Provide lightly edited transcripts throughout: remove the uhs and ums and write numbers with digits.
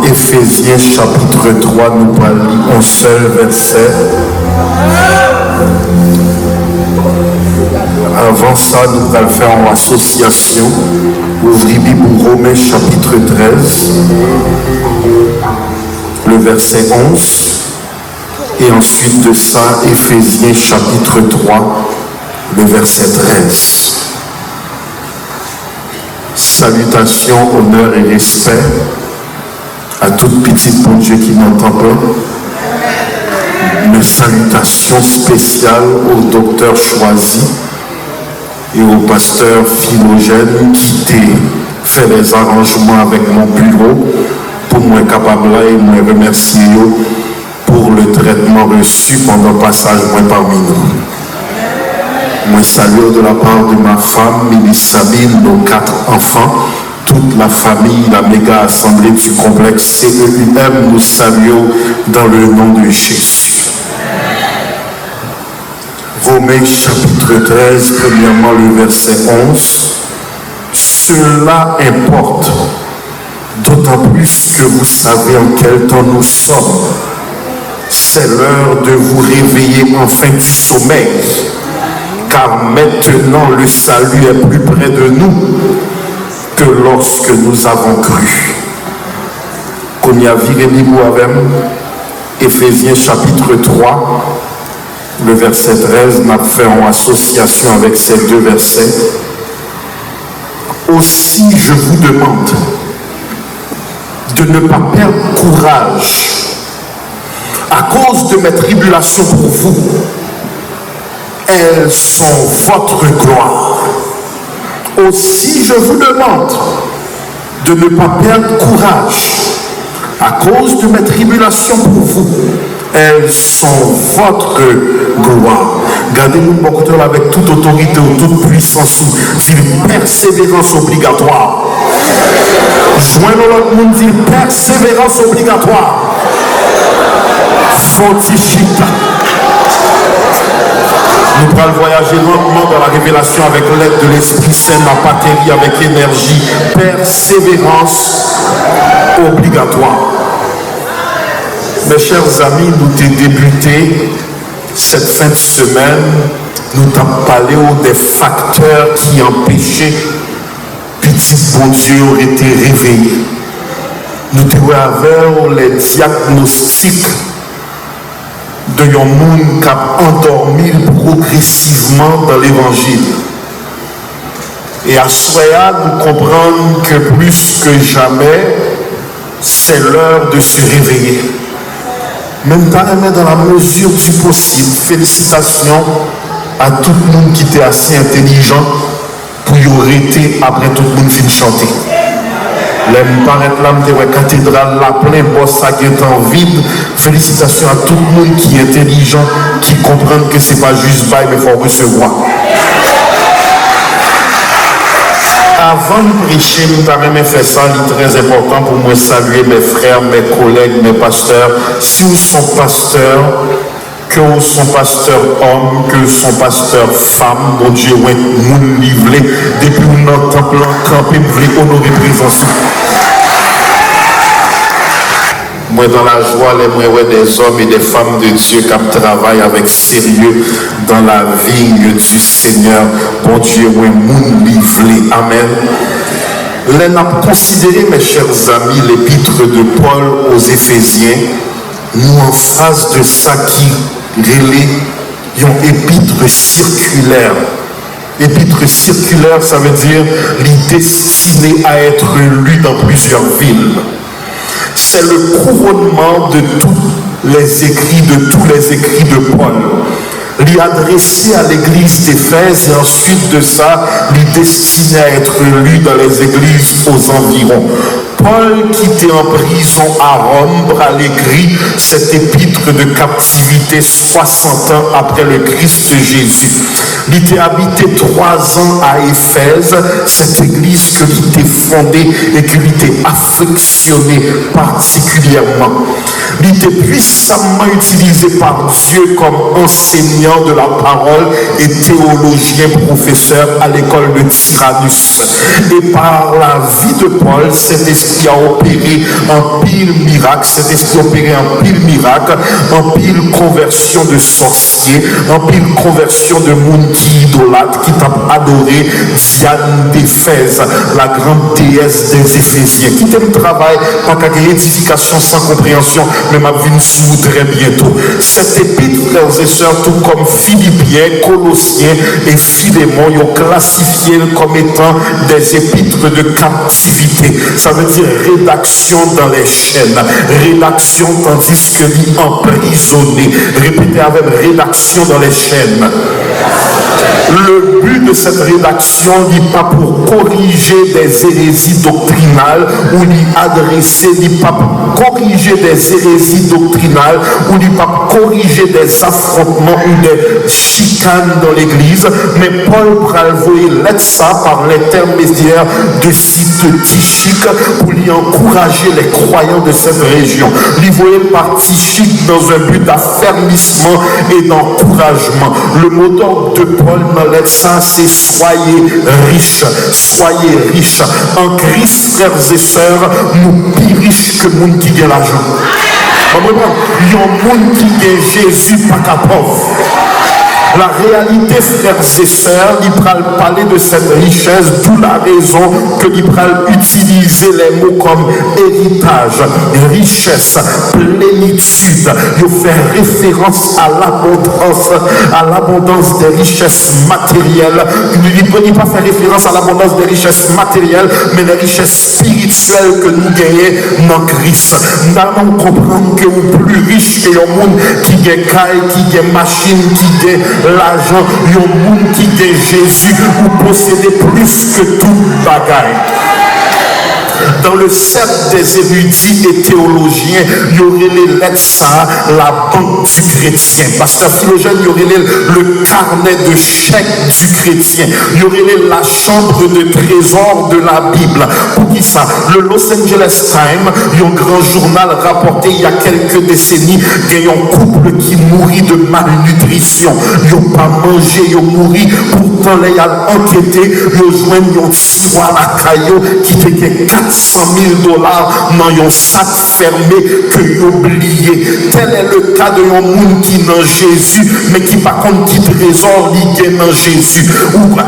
dans Éphésiens chapitre 3, nous parlons un seul verset. Avant ça, nous allons faire en association. Ouvrez Bible Romains chapitre 13, le verset 11. Et ensuite de ça, Éphésiens chapitre 3, le verset 13. Salutations, honneur et respect à toute petite bon Dieu qui n'entend pas. Une salutation spéciale au docteur Choisi et au pasteur Philogène qui t'a fait les arrangements avec mon bureau pour moi capable et moi remercier pour le traitement reçu pendant le passage parmi nous. Moi salue de la part de ma femme, Mélissa Sabine, nos 4 enfants, toute la famille, la méga assemblée du complexe CEUM, nous saluons dans le nom de Jésus. Romains chapitre 13, premièrement le verset 11. Cela importe, d'autant plus que vous savez en quel temps nous sommes. C'est l'heure de vous réveiller enfin du sommeil, car maintenant le salut est plus près de nous que lorsque nous avons cru. Qu'on y a viré Bible avec Éphésiens chapitre 3, le verset 13, n'a fait en association avec ces 2 versets. Aussi, je vous demande de ne pas perdre courage à cause de mes tribulations pour vous. Elles sont votre gloire. Aussi, je vous demande de ne pas perdre courage à cause de mes tribulations pour vous. Elles sont votre gloire. Gardez-nous mon côté avec toute autorité ou toute puissance ou d'une persévérance obligatoire. Joignons l'autre monde, dit persévérance obligatoire. Fortichita. Nous allons voyager longuement dans la révélation avec l'aide de l'Esprit Saint, la patrie avec énergie. Persévérance obligatoire. Mes chers amis, nous avons débuté cette fin de semaine, nous avons parlé des facteurs qui empêchaient petit bon Dieu aurait été réveillé. Nous avons les diagnostics de un monde qui a endormi progressivement dans l'évangile. Et à cela, nous comprenons que plus que jamais, c'est l'heure de se réveiller. Même dans la mesure du possible, félicitations à tout le monde qui était assez intelligent pour y arrêter après tout le monde finit de chanter. Les paraître là, la cathédrale, la plein boss qui est en vide. Félicitations à tout le monde qui est intelligent, qui comprend que ce n'est pas juste bail, mais il faut recevoir. Avant de prêcher, nous avons même fait ça, c'est très important pour moi saluer mes frères, mes collègues, mes pasteurs. Si vous sont pasteurs, que vous sont pasteurs hommes, que vous sont pasteurs femmes, mon Dieu, ouais, nous livrés, depuis notre temple campé, vous voulez honorer présence. Moi, dans la joie, les moi, des hommes et des femmes de Dieu qui travaillent avec sérieux dans la vie du Seigneur. Bon Dieu, oui, moun livré. Amen. L'on a considéré, mes chers amis, l'épître de Paul aux Éphésiens, nous en face de ça qui relève une épître circulaire. Épître circulaire, ça veut dire l'idée destinée à être lue dans plusieurs villes. C'est le couronnement de tous les écrits de Paul. L'y adressé à l'église d'Éphèse et ensuite de ça, l'y destiné à être lu dans les églises aux environs. Paul, qui était en prison à Rome, a écrit cette épître de captivité 60 ans après le Christ Jésus. Il était habité 3 ans à Éphèse, cette église qu'il était fondée et qu'il était affectionné particulièrement. Il était puissamment utilisé par Dieu comme enseignant de la parole et théologien professeur à l'école de Tyrannus. Et par la vie de Paul, cet esprit a opéré un pile miracle, cet esprit a opéré un pile miracle, un pile conversion de sorciers, un pile conversion de monde qui idolâtre, qui t'a adoré Diane d'Éphèse, la grande déesse des Éphésiens, qui t'aime travail, pas qu'à édification sans compréhension, mais ma vie sous très bientôt. Cette épître, frères et sœurs, tout comme Philippiens, Colossiens et Philémon, ils ont classifié comme étant des épîtres de captivité. Ça veut dire rédaction dans les chaînes, rédaction tandis que dit emprisonné. Répétez avec rédaction dans les chaînes. Le but de cette rédaction n'est pas pour corriger des hérésies doctrinales ou lui adresser, n'est pas pour corriger des hérésies doctrinales ou n'est pas pour corriger des affrontements ou des chicanes dans l'église, mais Paul prévoit l'être ça par l'intermédiaire de sites Tychique pour lui encourager les croyants de cette région. Lui voyait par Tychique dans un but d'affermissement et d'encouragement. Le mot d'ordre de Paul dans l'être ça, c'est soyez riches, soyez riches. En Christ, frères et sœurs, nous plus riches que le monde qui gagne l'argent. Il y a un monde qui gagne Jésus, pas qu'à pauvre. La réalité, frères et sœurs, il va parler de cette richesse, d'où la raison que il va utiliser les mots comme héritage, richesse, plénitude. Il fait référence à l'abondance des richesses matérielles. Il ne peut pas faire référence à l'abondance des richesses matérielles, mais les richesses spirituelles que nous gagnons dans Christ. Nous allons comprendre que vous plus riche que le monde qui gagne caille, qui gagne machine, qui gagne l'argent, il y a un monde qui est Jésus, vous possédez plus que tout bagaille. Dans le cercle des érudits et théologiens, il y aurait les lettres ça, la banque du chrétien. Pasteur Philogène, il y aurait le carnet de chèques du chrétien. Il y aurait la chambre de trésor de la Bible. Pour qui ça? Le Los Angeles Times, il y a un grand journal rapporté il y a quelques décennies qu'il y a un couple qui mourit de malnutrition. Ils n'ont pas mangé, ils ont mouru. Pourtant, les a enquêté, ils ont joint un tiroir à caillou qui fait 400 000 $ dans un sac fermé que vous oubliez. Tel est le cas de un monde qui dans Jésus, mais qui par contre qui trésor lié dans Jésus. Ou a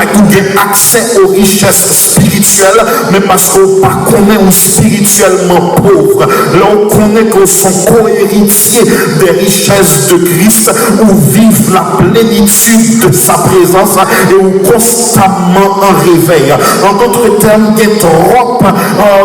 accès aux richesses spirituelles, mais parce qu'on ne connaît ou spirituellement pauvre. Là on connaît qu'on sont co-héritiers des richesses de Christ, où vivent la plénitude de sa présence et où constamment en réveil. En d'autres termes, il y a trop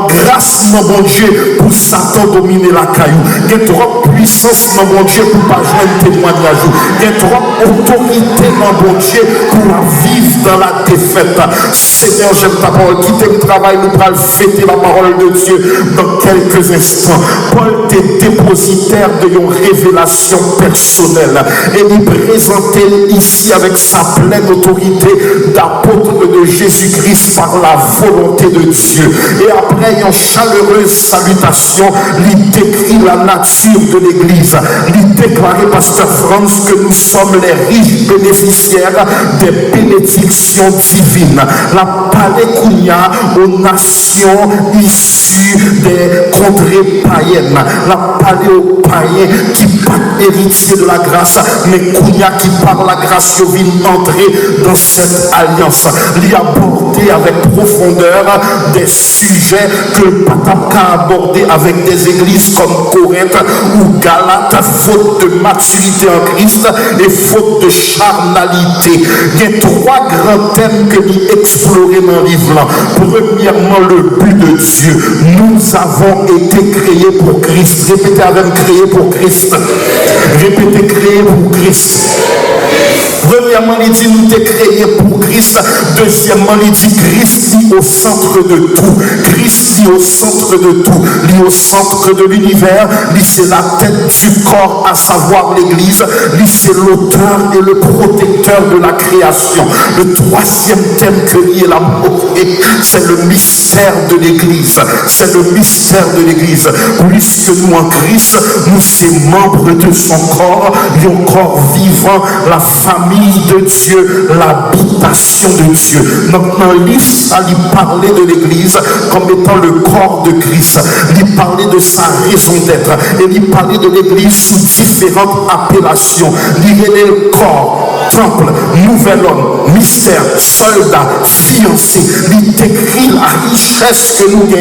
grâce dans mon Dieu pour Satan dominer la caillou. Il y a trop puissance dans mon Dieu pour pas joindre témoignage. Il y a trop autorité dans mon Dieu pour vivre dans la défaite. Seigneur, j'aime ta parole. Quittez le travail, nous allons fêter la parole de Dieu dans quelques instants. Paul était dépositaire de une révélation personnelle et il présentait ici avec sa pleine autorité d'apôtre de Jésus-Christ par la volonté de Dieu. Et après une chaleureuse salutation, il décrit la nature de l'Église. Il déclarait, pasteur Franz, que nous sommes les riches bénéficiaires des bénédictions divines. La palékounia aux nations issues des contrées païennes. La palé aux païens qui pas héritier de la grâce, mais kounia qui par la grâce vient entrer dans cette alliance. Il a abordé avec profondeur des sujets que le pape a abordé avec des églises comme Corinthe ou Galate, faute de maturité en Christ et faute de charnalité. Il y a trois grands thèmes que nous explorons dans le livre. Premièrement, le but de Dieu. Nous avons été créés pour Christ. Répétez avec créés pour Christ. Répétez créés pour Christ. Premièrement, il dit nous t'es créé pour Christ. Deuxièmement, il dit Christ est au centre de tout. Christ est au centre de tout. Il est au centre de l'univers. Il c'est la tête du corps, à savoir l'Église. Il c'est l'auteur et le protecteur de la création. Le troisième thème que lui est abordé, c'est le mystère de l'Église. C'est le mystère de l'Église. Puisque nous en Christ, nous sommes membres de son corps, un corps vivant, la famille de Dieu, l'habitation de Dieu. Donc dans le livre, il parlait de l'Église comme étant le corps de Christ. Il parlait de sa raison d'être. Et il parlait de l'Église sous différentes appellations. Il y a le corps, temple, nouvel homme, mystère, soldat, fiancé. Il décrit la richesse que nous gagnons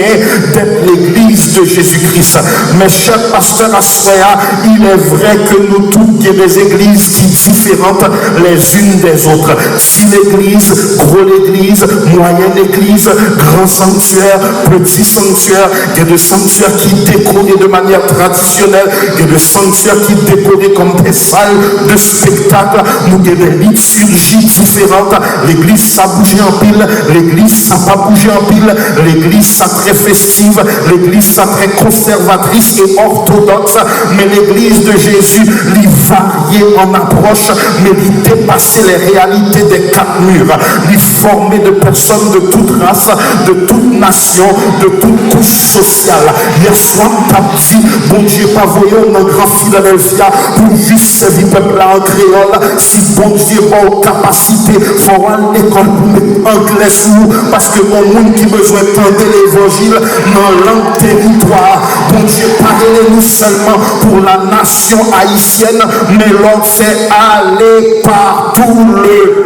d'être l'Église de Jésus-Christ. Mes chers pasteurs Assoya, il est vrai que nous toutes avons des églises qui sont différentes les unes des autres. Petite église, gros église, moyenne église, grand sanctuaire, petit sanctuaire, il y a des sanctuaires qui décorés de manière traditionnelle, il y a des sanctuaires qui décorés comme des salles de spectacle. Nous avons des liturgies différentes. L'église ça bouge en pile, l'église ça pas bouger en pile, l'église ça très festive, l'église ça très conservatrice et orthodoxe, mais l'église de Jésus lui variait en approche, mais lui dépassait les réalités des quatre murs, lui formait de personnes de toute race, de toute nation, de toute couche sociale. Hier soir, t'as dit, bon Dieu, pas voyons dans grand Philadelphia pour juste servir peuple en créole. Si bon Dieu a aux capacités, il faut aller à l'école pour mettre anglais sous nous, parce que mon monde qui besoin d'entendre l'évangile dans langue territoire. Bon Dieu, parlez-nous seulement pour la nation haïtienne, mais l'on fait aller partout le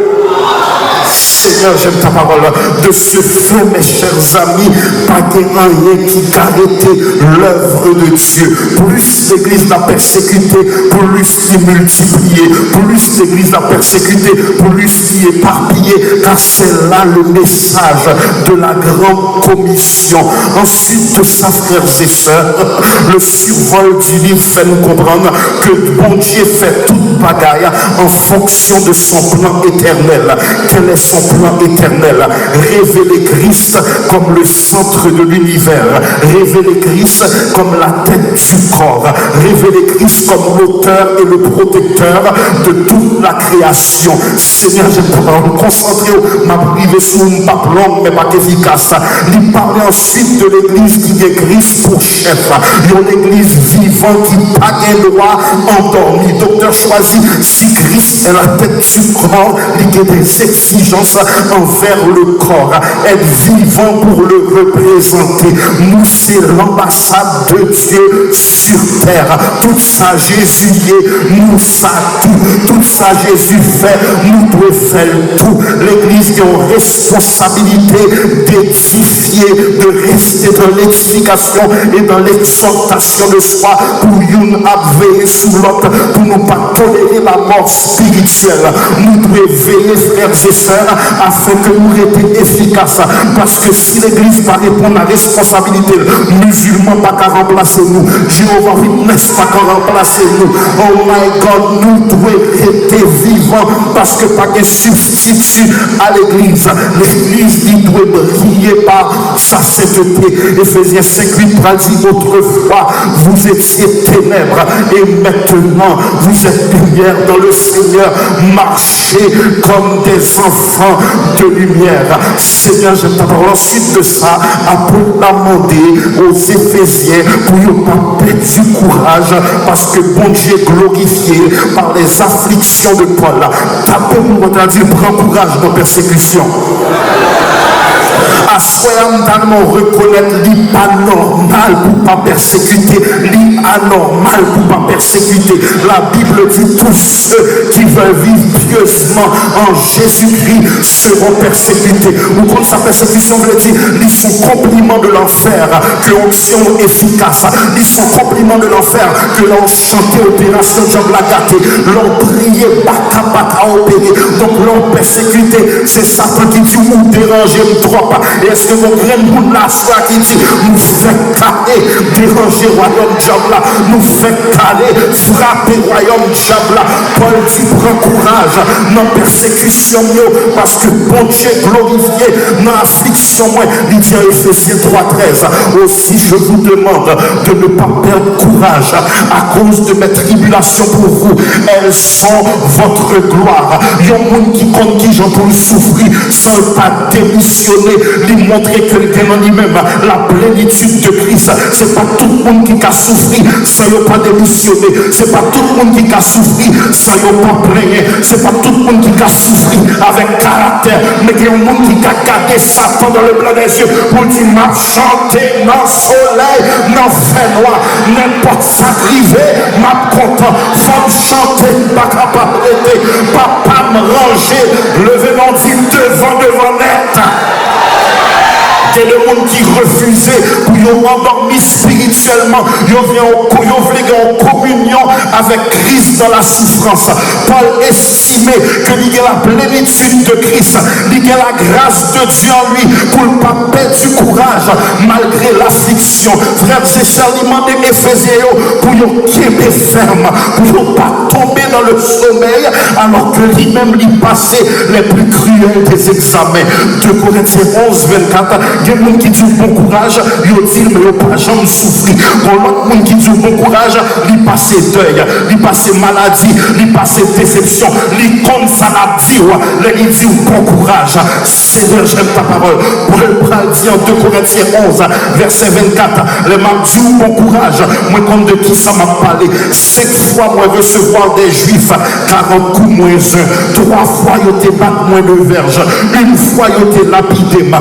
Seigneur, j'aime ta parole. De ce feu, mes chers amis, pas de rien qui arrêter l'œuvre de Dieu. Plus l'église l'a persécuté, plus il multiplié. Plus l'église l'a persécuté, plus il éparpillé. Car c'est là le message de la grande commission. Ensuite de ça, frères et sœurs, le survol du livre fait nous comprendre que bon Dieu fait toute bagaille en fonction de son plan éternel. Quel est son plan éternel? Révéler Christ comme le centre de l'univers, révéler Christ comme la tête du corps, révéler Christ comme l'auteur et le protecteur de toute la création. Seigneur, je peux me concentrer, ma privé sur une pape longue mais pas efficace. Il parlait ensuite de l'église qui est Christ pour chef, une église vivante qui n'a pas de droit endormi. Docteur choisi, si Christ est la tête du corps, il y a des exigences envers le corps, être vivant pour le représenter. Nous, c'est l'ambassade de Dieu sur terre. Tout ça, Jésus est, nous ça tout. Tout ça, Jésus fait, nous devons faire tout. L'église a une responsabilité d'édifier, de rester dans l'édification et dans l'exhortation de soi pour une veiller sous l'autre, pour ne pas tolérer la mort spirituelle. Nous devons veiller, frères et sœurs, afin que nous restions efficaces. Parce que si l'église va répondre à la responsabilité, musulmans pas qu'à remplacer nous, Jéhovah Witness pas qu'à remplacer nous. Oh my God, nous devons rester vivants parce que pas de substitut à l'église. L'église qui doit briller par sa sainteté. Éphésiens 5:8 dit autrefois vous étiez ténèbres et maintenant vous êtes lumière dans le Seigneur. Marchez comme des enfants de lumière. Seigneur, je te parle ensuite de ça à demander aux Éphésiens pour ne pas perdre du courage parce que bon Dieu est glorifié par les afflictions de Paul. Tapez pour vous dire prends courage dans la persécution. À soyons reconnaître l'pas normal pour pas persécuter, l'anormal pour pas persécuter. La Bible dit tous ceux qui veulent vivre pieusement en Jésus-Christ seront persécutés. Ou quand sa persécution veut dire, ils sont compliments de l'enfer, que l'onction efficace, ils sont compliments de l'enfer, que l'on chantait opération Jean Blagaté, l'on priait baka opéré. Donc l'on persécuté, c'est Satan qui dit ou déranger trop. Est-ce que mon grand monde là soit qui dit nous fait caler, déranger royaume diable là, nous fait caler, frapper royaume diable là. Paul dit prends courage dans la persécution parce que bon Dieu glorifié dans l'affliction. Il dit à Ephésiens 3,13 aussi je vous demande de ne pas perdre courage à cause de mes tribulations pour vous. Elles sont votre gloire. Il y a un monde qui compte qui j'en pour souffrir sans pas démissionner, lui montrer quelqu'un en lui-même la plénitude de Christ. C'est pas tout le monde qui a souffert sans ne pas démissionner. C'est pas tout le monde qui a souffert sans ne pas plaigner. C'est pas tout le monde qui a souffert avec caractère, mais il y a un monde qui a gardé Satan dans le blanc des yeux pour dire m'a chanté dans le soleil, dans le fait noir, n'importe ça arrivé, m'a content, faut me chanter, pas capable d'être, papa me ranger, lever mon dit devant net. C'est le monde qui refusait pour nous endormir spirituellement. Ils venaient en communion avec Christ dans la souffrance. Paul estimait qu'il y a la plénitude de Christ, il y a la grâce de Dieu en lui pour ne pas perdre du courage malgré l'affliction. Frères et sœurs, il demandait Éphésiens pour nous quitter ferme, pour ne pas tomber dans le sommeil alors que lui-même lui passait les plus cruels des examens. 2 Corinthiens 11:24. Il y a des gens qui disent bon courage, ils disent mais ils n'ont pas jamais souffert. Pour l'autre monde qui dit bon courage, ils passent deuil, ils passent maladie, ils passent déception, ils comptent ça la dit, ils disent bon courage. Seigneur, j'aime ta parole. Paul dit en 2 Corinthiens 11, verset 24, les m'a dit bon courage. Moi, comme de qui ça m'a parlé, 5 fois moi recevoir des juifs, 40 coups moins 1, 3 fois ils te battent moins de verge, 1 fois ils te lapidé, 3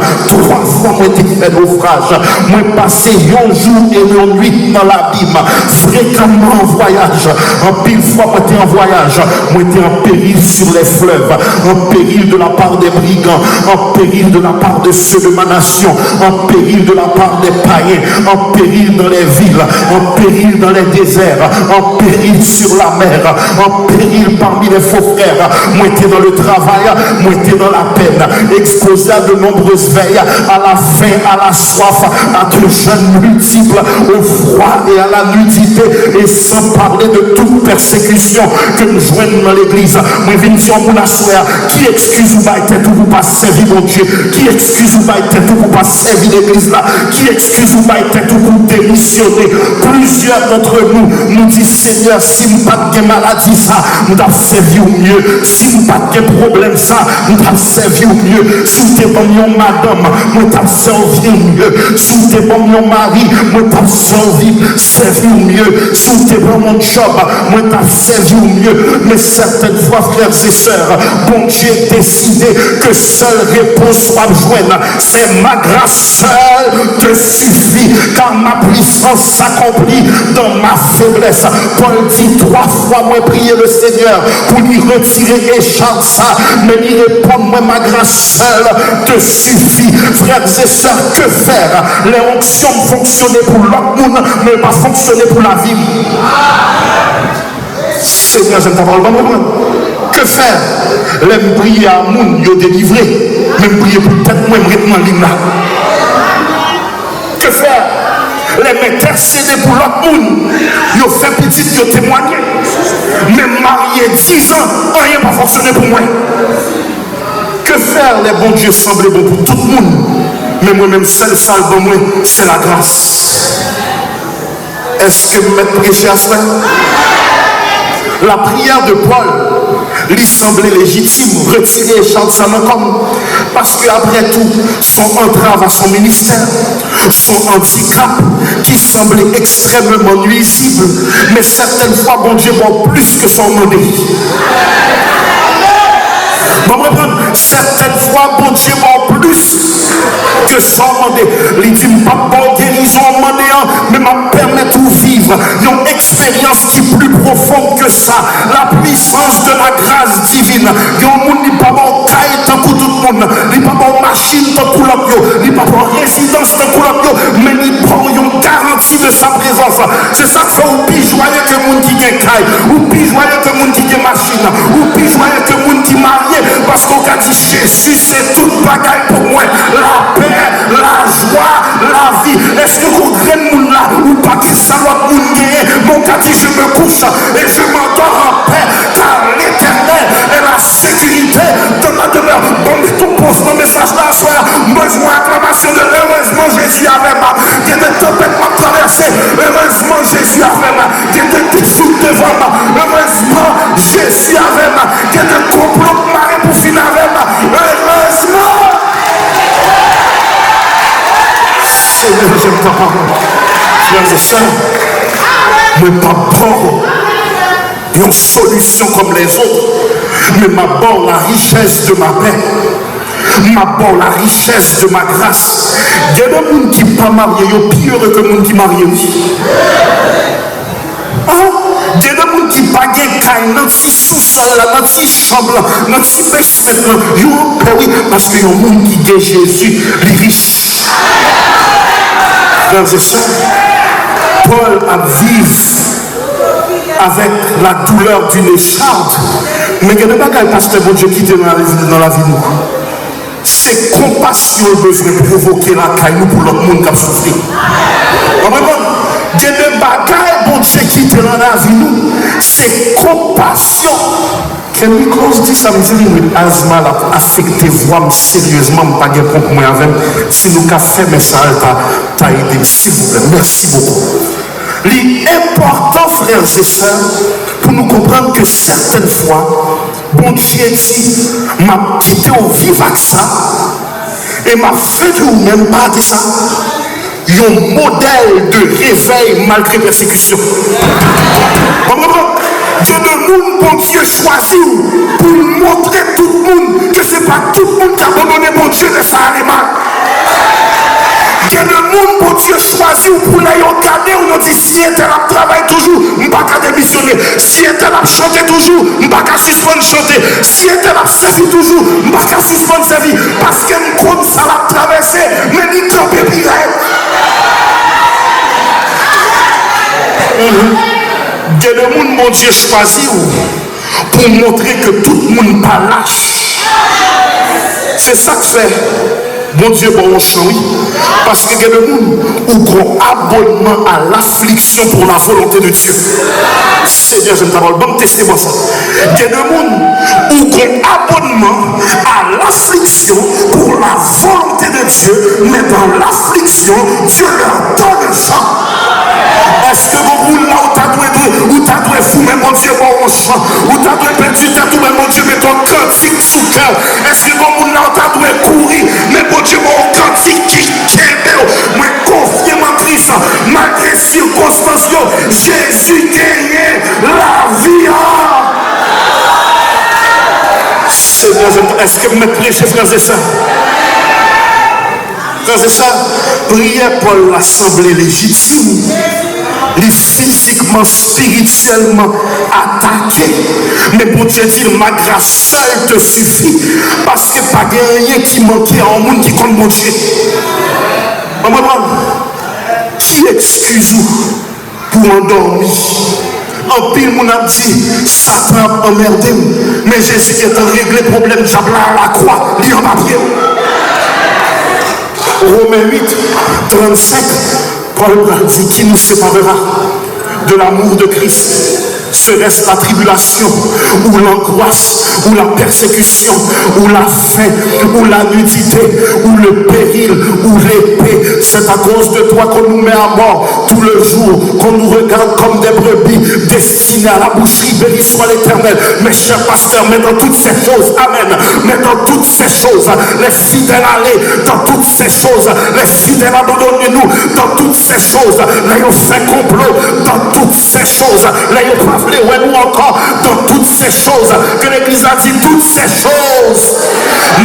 fois moi été fait naufrage, moi passé un jour et une nuit dans l'abîme, fréquemment en voyage, en pile fois moi été en voyage, moi été en péril sur les fleuves, en péril de la part des brigands, en péril de la part de ceux de ma nation, en péril de la part des païens, en péril dans les villes, en péril dans les déserts, en péril sur la mer, en péril parmi les faux frères, moi été dans le travail, moi été dans la peine, exposé à de nombreuses veilles, à la faim, à la soif, à de jeûnes multiples, au froid et à la nudité, et sans parler de toute persécution que nous joignons dans l'église. Moi, je viens dire pour la soeur, qui excuse ou pas être pour pas servir mon Dieu, qui excuse ou pas être pour pas servir l'église là, qui excuse ou pas être pour démissionner. Plusieurs d'entre nous nous disent Seigneur, si nous pas de maladie ça, nous avons servi au mieux. Si nous pas de problème ça, nous avons servi au mieux. Sous tes bons madame, nous t'avons servi au mieux. Sous tes bons mari, nous t'avons servi au mieux. Sous tes bons mon job, nous t'avons servi au mieux. Mais certaines fois, frères et sœurs, bon Dieu décidé que seule réponse soit jointe. C'est ma grâce seule te suffit, car ma puissance s'accomplit dans ma faiblesse. Paul dit 3 fois, moi prier le Seigneur pour lui retirer écharpe ça, mais il répond, moi ma grâce seule te suffit. Frères et sœurs, que faire? Les onctions fonctionnaient pour l'autre monde, mais pas fonctionner pour la vie. Seigneur, j'aime ta parole. Que faire? Les prier à moun, yo délivré. Même prier pour peut-être moi, maintenant l'hymne là. Que faire? Les intercéder pour l'autre monde. Yo fait petit, yo témoigner. Même marié 10 ans, rien n'a pas fonctionné pour moi. Que faire? Les bons dieux semblaient bons pour tout le monde. Mais moi-même, seul salle pour moi, c'est la grâce. Est-ce que vous m'êtes prêché à cela? La prière de Paul lui semblait légitime, retirer et chanter ça comme parce qu'après tout, son entrave à son ministère, son handicap qui semblait extrêmement nuisible, mais certaines fois, bon Dieu, bon plus que son demandé. Certaines fois, bon Dieu, bon plus que son demandé. Il dit, pas bon guérison demandé, mais m'a permet de vivre une expérience qui est plus profonde que ça. La puissance de la grâce divine. Il y a un monde qui n'est pas bon caille tant que tout le monde. Il n'est pas bon machine tant que l'autre. Il n'est pas bon résidence tant que l'autre. Mais il prend une garantie de sa présence. C'est ça que fait ou plus joyeux que le monde qui est caille. Ou plus joyeux que le monde qui est machine. Ou plus joyeux que le monde qui est marié. Parce qu'on a dit Jésus, c'est toute bagaille pour moi. La paix, tout grand monde là, ou pas qui ça l'autre monde gagné, mon gars dit je me couche et je m'endors en paix, car l'éternel est la sécurité de ma demeure. Bon, tout pose mon message là, soir, besoin d'acclamation de heureusement Jésus avec moi. Il y a des tempêtes à traverser, heureusement Jésus avec moi. Il y a des défis devant moi, heureusement Jésus avec moi. Il y a des complots de marée pour finir avec moi, heureusement. Seigneur, j'aime ta parole. Frères et sœurs, mais pas bon une solution comme les autres, mais m'abord la richesse de ma paix, m'abord la richesse de ma grâce. Il y a des gens qui ne sont pas mariés, ils sont pire que les gens qui sont mariés. Il y a des gens qui ne sont pas mariés, dans petit sous-sol, dans petit chambre, dans petit basement, oui, parce qu'il y a des gens qui ont Jésus, les riches. Frères et sœurs, Paul a vécu avec la douleur d'une écharpe, mais il y a des bagages parce que mon Dieu qui était dans la vie. C'est compassion besoin de provoquer la caille pour l'autre monde qui a souffert. Il y a des bagages bon Dieu qui était dans la vie. C'est compassion. Quand Nicolas dit ça, me dit que l'asthme a affecté voix sérieusement, je ne sais pas pour moi avec. Si nous avons fait mes salles, tu as aidé. S'il vous plaît, merci beaucoup. L'important, frères et sœurs, pour nous comprendre que certaines fois, bon Dieu dit, m'a quitté au vivre avec ça, et m'a fait de vous-même pas de ça, un modèle de réveil malgré persécution. Dieu de monde, bon Dieu choisi pour montrer tout le monde que ce n'est pas tout le monde qui a abandonné bon Dieu, mais ça allait mal. Il y a des gens pour Dieu choisi pour les regarder ou nous dit si elle a travaillé toujours, je ne vais pas démissionner. Si elle a chanté toujours, je ne vais pas suspendre chanter. Si elle a servi toujours, je ne vais pas suspendre servir. Parce qu'elle compte ça l'a traversé, mais il ne peut pas. Il y a des gens pour Dieu choisi pour montrer que tout le monde n'est pas lâche. C'est ça que fait. Bon Dieu, bon oui. Parce que il y a des gens qui ont abonnement à l'affliction pour la volonté de Dieu. Seigneur, je me parle, bon testez-moi ça. Il y a des gens qui ont abonnement à l'affliction pour la volonté de Dieu, mais dans l'affliction, Dieu leur donne le sang. Est-ce que vous là où tu as dû fou, mais mon Dieu, bon chant, où tu as dû perdre du temps, mais mon Dieu, mais ton cantique sous cœur. Est-ce que vous là où tu as dû courir, mais mon Dieu, mon cantique qui kébé, moi confié en Christ, malgré circonstances, Jésus gagne la vie. Seigneur, est-ce que vous me prêchez, frères et sœurs? Frères et sœurs, priez pour l'assemblée légitime. Les physiquement, spirituellement attaqués. Mais pour Dieu dire, ma grâce seule te suffit. Parce que pas rien qui manquait à un monde qui compte mon Dieu. Qui excuse-vous pour endormir? En pile, mon a dit, Satan a emmerdé. Mais Jésus qui est en régler le problème, j'appelle à la croix, il y en a prié. Romains 8, 35. Paul dit qui nous séparera de l'amour de Christ. Serait-ce la tribulation, ou l'angoisse, ou la persécution, ou la faim, ou la nudité, ou le péril, ou l'épée? C'est à cause de toi qu'on nous met à mort tout le jour, qu'on nous regarde comme des brebis destinées à la boucherie. Béni soit l'Éternel. Mes chers pasteurs, mais dans toutes ces choses, amen, mais dans toutes ces choses, les fidèles allez, dans toutes ces choses, les fidèles abandonnez-nous, dans toutes ces choses, les ont fait complot, dans toutes ces choses, les ont ouais, nous encore dans toutes ces choses que l'Église a dit, toutes ces choses,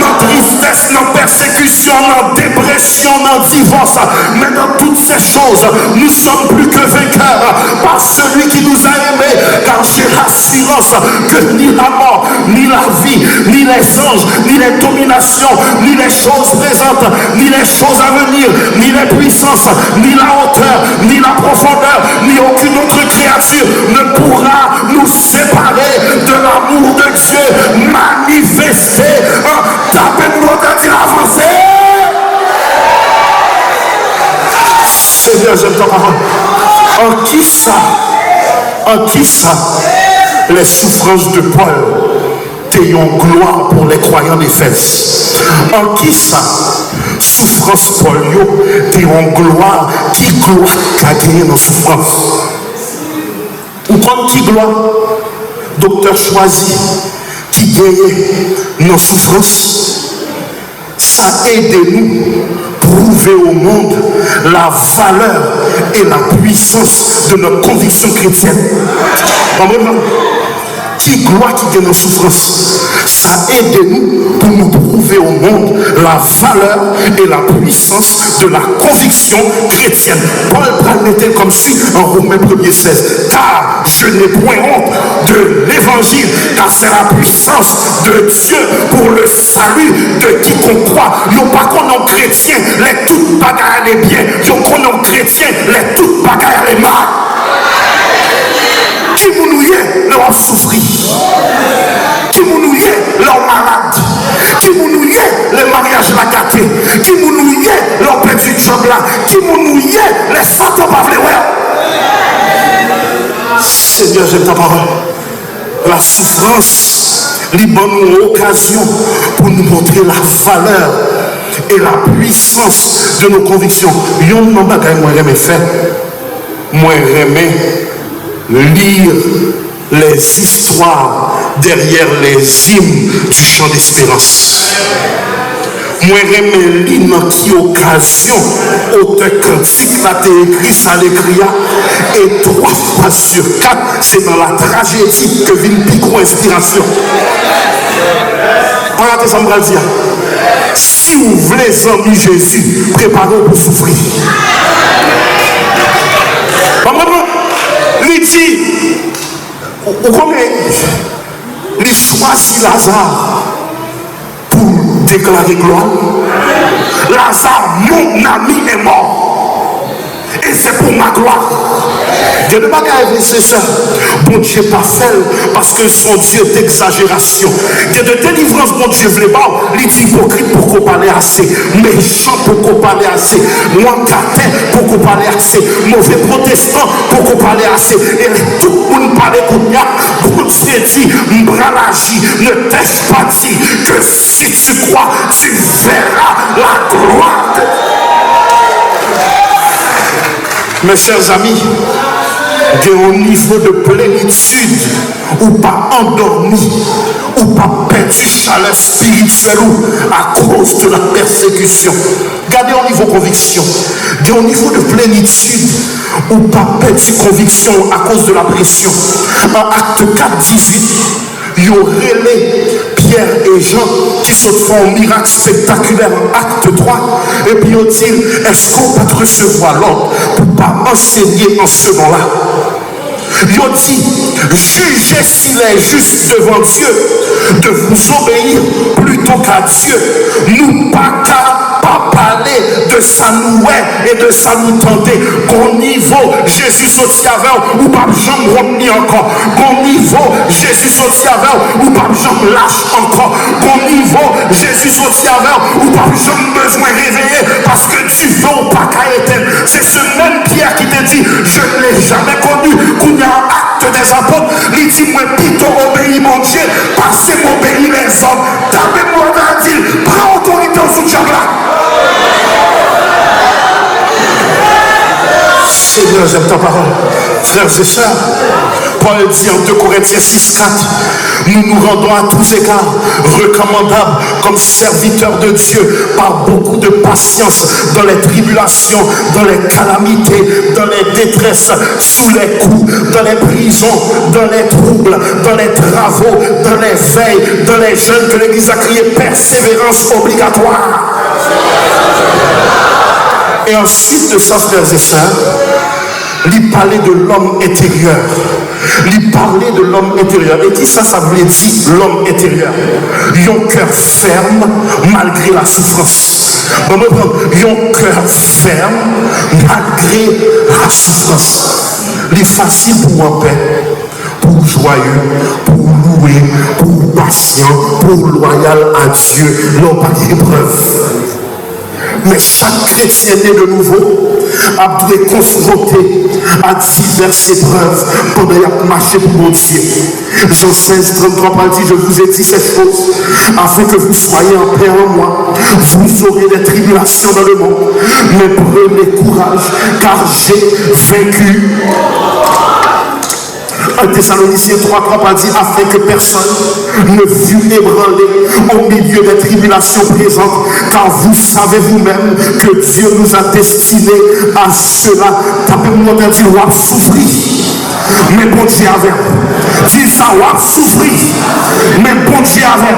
nos tristesse, nos persécutions, nos dépressions, nos divorces, mais dans toutes ces choses, nous sommes plus que vainqueurs par celui qui nous a aimés, car j'ai l'assurance que ni la mort, ni la vie, ni les anges, ni les dominations, ni les choses présentes, ni les choses à venir, ni les puissances, ni la hauteur, ni la profondeur, ni aucune autre créature ne pourra nous séparer de l'amour de Dieu manifesté. Tapez-nous dans dire avancé. Seigneur, j'aime ta parole. En qui ça, les souffrances de Paul t'ayons gloire pour les croyants d'Éphèse. En qui ça, souffrance Paul t'ayons gloire, qui gloire qu'a gagné dans souffrance. Ou comme qui gloire, docteur choisi, qui gagne dans souffrance. Ça aide nous prouver au monde la valeur et la puissance de notre conviction chrétienne. Qui gloire qui gagne en souffrance. Ça aide nous pour nous prouver au monde la valeur et la puissance de la conviction chrétienne. Paul mettait comme suit en Romains 1:16. Car je n'ai point honte de l'évangile, car c'est la puissance de Dieu pour le salut de quiconque croit. Nous pas qu'on est chrétien, les toutes bagarres les bien. Nous qu'on est chrétien, les toutes bagarres les mal. Qui nous est leur souffrir, qui nous est leur malade, qui nous est les mariages la gâté, qui nous est leur petit job là, qui nous est les satans pas vle. Seigneur, j'aime ta parole. La souffrance libère nous occasion pour nous montrer la valeur et la puissance de nos convictions. Yon non bagay moi remé fait, moi remé lire les histoires derrière les hymnes du chant d'espérance. Moi, j'aime lire dans qui occasion, auteur cantique, là, t'es écrit, ça l'écrit, et 3 fois sur 4, c'est dans la tragédie que vient piquer inspiration. Regardez ça, me va dire. Si vous voulez amis Jésus, préparez-vous pour souffrir. Il dit, il choisit Lazare pour déclarer gloire. Lazare, mon ami, est mort. Et c'est pour ma gloire. Dieu ne va pas arriver, c'est ça. Bon Dieu pas fait parce que son Dieu d'exagération. Dieu de délivrance, bon Dieu voulait pas. Il dit hypocrite pour qu'on parle assez. Méchant pour qu'on parle assez. Lointain pour qu'on parle assez. Mauvais protestant pour qu'on parle assez. Et tout le monde parle comme ça. Bon Dieu dit, m'bralagi, ne t'ai-je pas dit que si tu crois, tu verras la gloire de Dieu. Mes chers amis, de haut niveau de plénitude, ou pas endormi, ou pas perdu chaleur spirituelle à cause de la persécution. Gardez au niveau conviction. De haut niveau de plénitude, ou pas perdu conviction à cause de la pression. En acte 4, 18, il y aurait Pierre et Jean qui se font un miracle spectaculaire en acte 3. Et puis ils disent, est-ce qu'on peut recevoir l'ordre pour ne pas enseigner en ce nom-là? Ils ont dit, jugez s'il est juste devant Dieu de vous obéir plutôt qu'à Dieu. Nous pas qu'à pas parler de ça nous et de ça nous tenter. Qu'au niveau Jésus sorti avec ou pas jambe remis encore. Qu'au niveau Jésus sorti avec ou pas jambe lâche encore. Qu'au niveau Jésus sorti avec ou pas jambe besoin réveiller parce que tu veux ou pas qu'à éteindre. C'est ce même Pierre qui te dit, je ne l'ai jamais connu. Qu'on y a un acte des apôtres, il dit, moi plutôt obéis mon Dieu, parce que m'obéis les hommes. Tapez-moi dans la ville, prends autorité au sous-diable là. Seigneur, j'aime ta parole. Frères et sœurs, Paul dit en 2 Corinthiens 6, 4, nous nous rendons à tous égards recommandables comme serviteurs de Dieu par beaucoup de patience dans les tribulations, dans les calamités, dans les détresses, sous les coups, dans les prisons, dans les troubles, dans les travaux, dans les veilles, dans les jeûnes que l'Église a crié persévérance obligatoire. Et ensuite de ça, frères et sœurs, il parlait de l'homme intérieur. Il parlait de l'homme intérieur. Et qui ça voulait dire l'homme intérieur? Un cœur ferme malgré la souffrance. Un cœur ferme malgré la souffrance. Il est facile pour un père, pour joyeux, pour louer, pour patient, pour loyal à Dieu. L'on pas d'épreuve. Mais chaque chrétien né de nouveau a dû être confronté à diverses épreuves pendant qu'il a marché pour mon Dieu. Jean 16, 33 dit, je vous ai dit ces choses afin que vous soyez en paix en moi. Vous aurez des tribulations dans le monde, mais prenez courage car j'ai vaincu. 1 Thessaloniciens 3 dit afin que personne ne fût ébranlé au milieu des tribulations présentes, car vous savez vous-même que Dieu nous a destinés à cela. Tapez-moi dans dit on souffrir, mais bon Dieu avec. Dis ça, on souffrir, mais bon Dieu avec.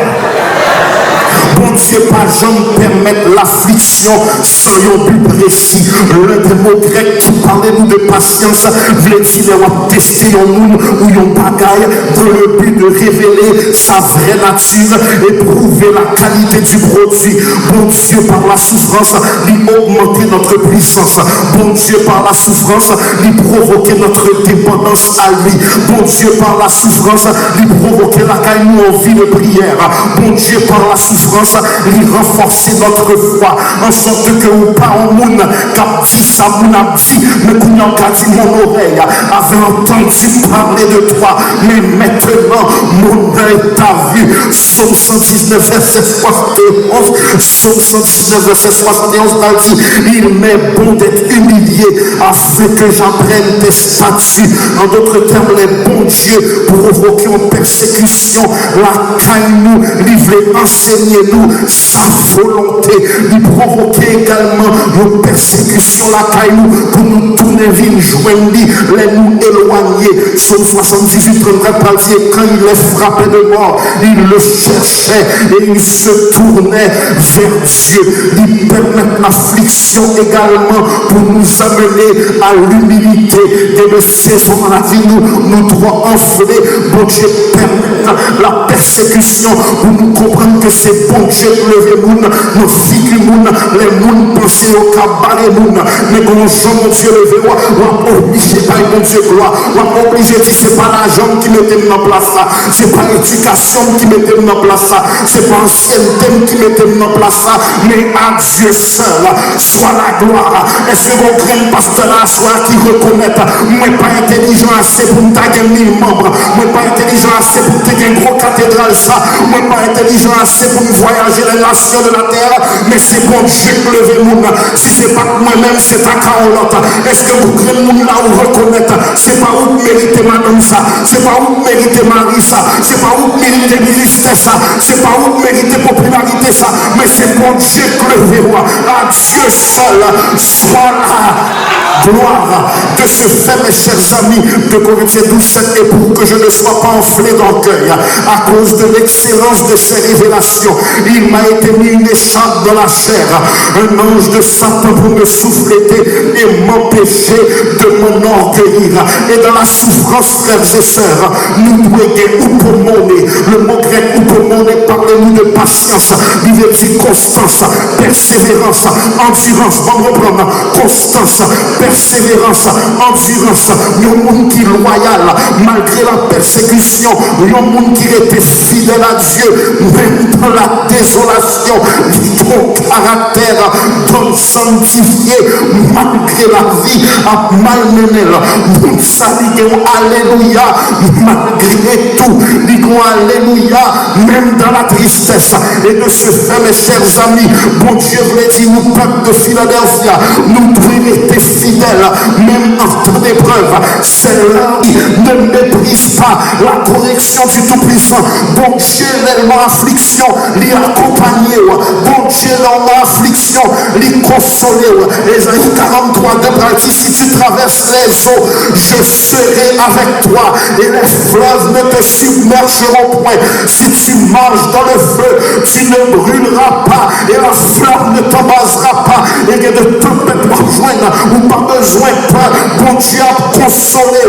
Bon Dieu, pas jamais permettre l'affliction sans un but précis. Le mot grec qui parlait nous de patience, voulait dire qu'on tester un monde ou un bagaille dans le but de révéler sa vraie nature et prouver la qualité du produit. Bon Dieu, par la souffrance, il augmenter notre puissance. Bon Dieu, par la souffrance, il provoquer notre dépendance à lui. Bon Dieu, par la souffrance, il provoquer la caille en vie de prière. Bon Dieu, par la souffrance, il renforcer notre foi en sorte que ou pas en monde cap dit ça mon a dit mais qu'on a dit mon oreille avait entendu parler de toi mais maintenant mon œil t'a vu. Psaume 119 verset 71 Psaume 119 verset 71 a dit il m'est bon d'être humilié afin que j'apprenne tes statuts. En d'autres termes, les bons dieux provoquer une persécution la caille nous livrer enseigner nous sa volonté, lui provoquer également une persécution la caille nous pour nous tourner vers joindre les nous éloigner. Psaume 78 34 dit quand il est frappé de mort il le cherchait et il se tournait vers Dieu. Il permet l'affliction également pour nous amener à l'humilité et de saison dans la vie nous droits enflés. Bon Dieu permet la persécution pour nous comprendre que c'est bon Dieu lever moun, nos figures moun, les moun penser au cabaret moun, mais quand mon Dieu lever on obligé par mon Dieu gloire, on obligé de dire c'est pas l'argent qui mettait en place ça, c'est pas l'éducation qui mettait en place ça, c'est pas ancienneté qui mettait en place ça, mais à Dieu seul soit la gloire. Est-ce que mon grand pasteur là soit qui reconnaît moi pas intelligent assez pour me taguer 1000 membres, moi pas intelligent assez pour te gagner gros cathédrale ça, moi pas intelligent assez pour me voyager les nations de la terre, mais c'est bon Dieu qui lève moun. Si c'est pas moi-même, c'est ta Carolotte. Est-ce que vous créez moun là où reconnaître, c'est pas où mériter madame ça, c'est pas où mériter Marie ça, c'est pas où mériter ministère ça, c'est pas où mériter popularité ça, mais c'est bon Dieu qui lève moi. À Dieu seul soit la gloire. De ce fait, mes chers amis, de Corinthiens 12:7, et pour que je ne sois pas enflé d'orgueil à cause de l'excellence de ces révélations, il m'a été mis une écharpe dans la chair, un ange de Satan pour me souffléter et m'empêcher de m'enorgueillir. Et dans la souffrance, frères et sœurs, nous devons oupomoner. Le mot grec oupomoner parle-nous de patience, il veut dire constance, persévérance, endurance. On reprend constance, persévérance, endurance. Il y a un monde qui est loyal malgré la persécution. Il y a un monde qui était fidèle à Dieu même dans la désolation. Ton caractère donne sanctifié malgré la vie à malmener. Nous saluons alléluia malgré tout. Disons alléluia même dans la tristesse. Et de ce fait, mes chers amis, bon Dieu voulait dire nous peuple de Philadelphia, nous devons être fidèles même en temps d'épreuve. C'est là qui ne méprise pas la correction du Tout-Puissant. Bon Dieu, dans affliction, l'y accompagner. Bon Dieu, dans affliction, l'y consoler. Ésaïe 43 de dit, si tu traverses les eaux, je serai avec toi et les fleuves ne te submergeront point. Si tu marches dans le feu, tu ne brûleras pas et la flamme ne t'embrasera pas. Et que de tempête rejoindre ou pas besoin de peur. Bon Dieu a consolé.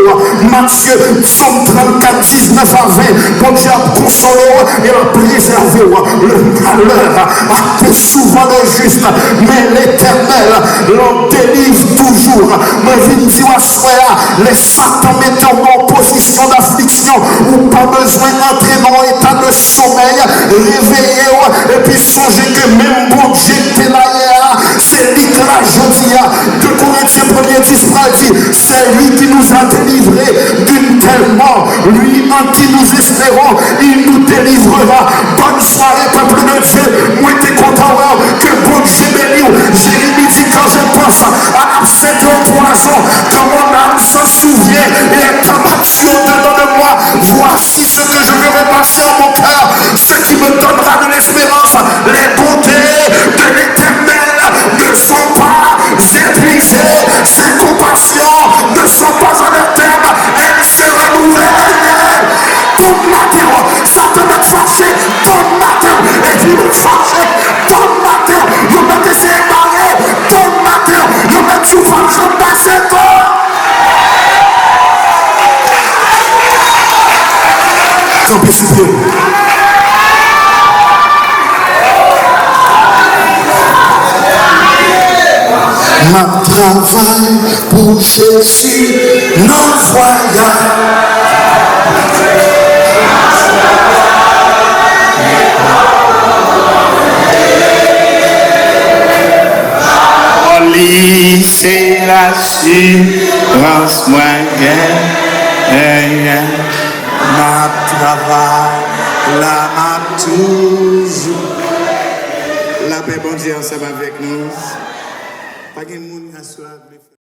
Matthieu, Psaume 34, 19 à 20. Bon Dieu a consolé et a préservé. Le malheur a été souvent le juste, mais l'Éternel l'en délivre toujours. Mais il dit à soi, les Satan mettent en position d'affliction ou pas besoin d'entrer dans l'état de sommeil, réveiller et puis songer que même bon Dieu était là hier, c'est 2 Corinthiens 1er 10 dit, c'est lui qui nous a délivrés d'une telle mort. Lui en qui nous espérons, il nous délivrera. Bonne soirée, peuple de Dieu. Moi, t'es content que bon Dieu bénisse. Jérémie dit, quand je pense à cette poison, quand mon âme s'en souvient et est abattue au-dedans de moi, voici ce que je veux repasser en mon cœur, ce qui me donnera de l'espérance. Les bontés de l'Éternel ne sont pas épuisées, ses compassions ne sont pas en leur terme, elles se renouvellent. Bon matin, ça peut me fâcher, bon matin, et puis me fâcher, bon matin, je me laisser barrer, bon matin, je me dis, je passe encore. Campez sous pied. Ma travail pour Jésus, non voyage. C'est l'assurance moyenne. Ma travail, la m'a toujours. La paix, bon Dieu, ensemble avec nous. Pas de monde à